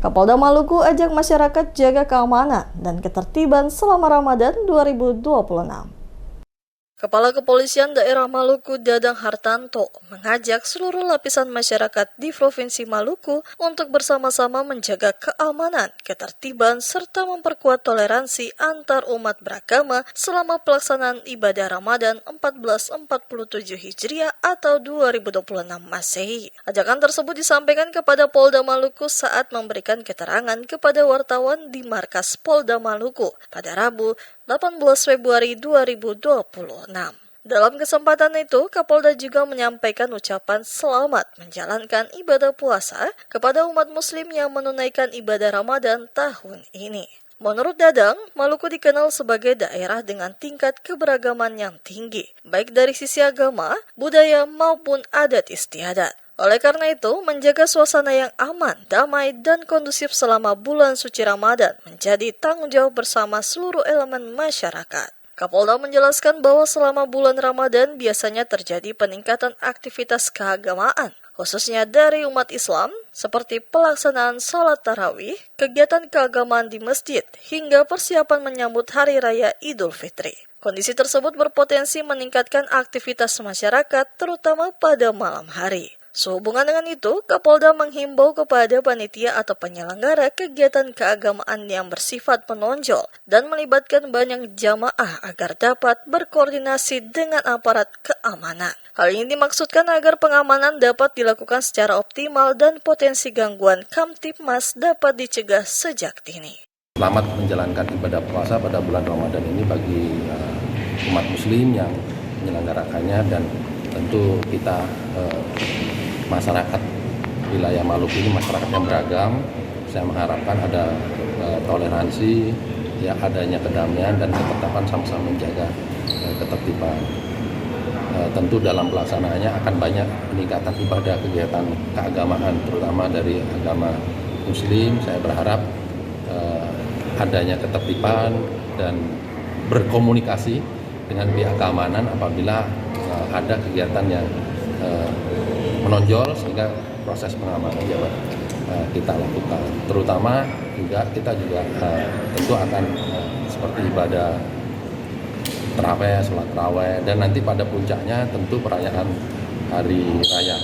Kapolda Maluku ajak masyarakat jaga keamanan dan ketertiban selama Ramadan 2026. Kepala Kepolisian Daerah Maluku Dadang Hartanto mengajak seluruh lapisan masyarakat di Provinsi Maluku untuk bersama-sama menjaga keamanan, ketertiban, serta memperkuat toleransi antar umat beragama selama pelaksanaan ibadah Ramadan 1447 Hijriah atau 2026 Masehi. Ajakan tersebut disampaikan kepada Polda Maluku saat memberikan keterangan kepada wartawan di Markas Polda Maluku pada Rabu 18 Februari 2026. Dalam kesempatan itu, Kapolda juga menyampaikan ucapan selamat menjalankan ibadah puasa kepada umat muslim yang menunaikan ibadah Ramadan tahun ini. Menurut Dadang, Maluku dikenal sebagai daerah dengan tingkat keberagaman yang tinggi, baik dari sisi agama, budaya, maupun adat istiadat. Oleh karena itu, menjaga suasana yang aman, damai, dan kondusif selama bulan suci Ramadan menjadi tanggung jawab bersama seluruh elemen masyarakat. Kapolda menjelaskan bahwa selama bulan Ramadan biasanya terjadi peningkatan aktivitas keagamaan, khususnya dari umat Islam, seperti pelaksanaan sholat tarawih, kegiatan keagamaan di masjid, hingga persiapan menyambut Hari Raya Idul Fitri. Kondisi tersebut berpotensi meningkatkan aktivitas masyarakat, terutama pada malam hari. Sehubungan dengan itu, Kapolda menghimbau kepada panitia atau penyelenggara kegiatan keagamaan yang bersifat menonjol dan melibatkan banyak jamaah agar dapat berkoordinasi dengan aparat keamanan. Hal ini dimaksudkan agar pengamanan dapat dilakukan secara optimal dan potensi gangguan Kamtibmas dapat dicegah sejak dini. Selamat menjalankan ibadah puasa pada bulan Ramadan ini bagi umat muslim yang menyelenggarakannya, dan tentu kita masyarakat wilayah Maluku ini masyarakat yang beragam. Saya mengharapkan ada toleransi, ya, adanya kedamaian dan ketertiban, sama-sama menjaga ketertiban. Tentu dalam pelaksanaannya akan banyak peningkatan ibadah kegiatan keagamaan, terutama dari agama Muslim. Saya berharap adanya ketertiban dan berkomunikasi dengan pihak keamanan apabila ada kegiatan yang menonjol, sehingga proses pengamanan dapat kita lakukan. Terutama juga kita tentu akan seperti ibadah tarawih, sholat tarawih, dan nanti pada puncaknya tentu perayaan hari raya.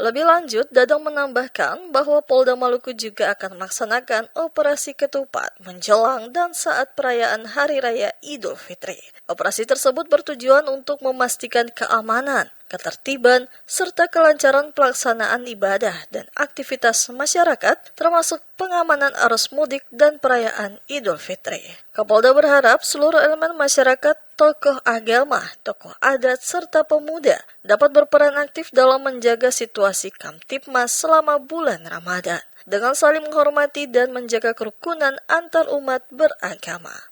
Lebih lanjut, Dadang menambahkan bahwa Polda Maluku juga akan melaksanakan operasi ketupat menjelang dan saat perayaan Hari Raya Idul Fitri. Operasi tersebut bertujuan untuk memastikan keamanan, ketertiban, serta kelancaran pelaksanaan ibadah dan aktivitas masyarakat, termasuk pengamanan arus mudik dan perayaan Idul Fitri. Kapolda berharap seluruh elemen masyarakat, tokoh agama, tokoh adat, serta pemuda dapat berperan aktif dalam menjaga situasi Kamtibmas selama bulan Ramadan, dengan saling menghormati dan menjaga kerukunan antar umat beragama.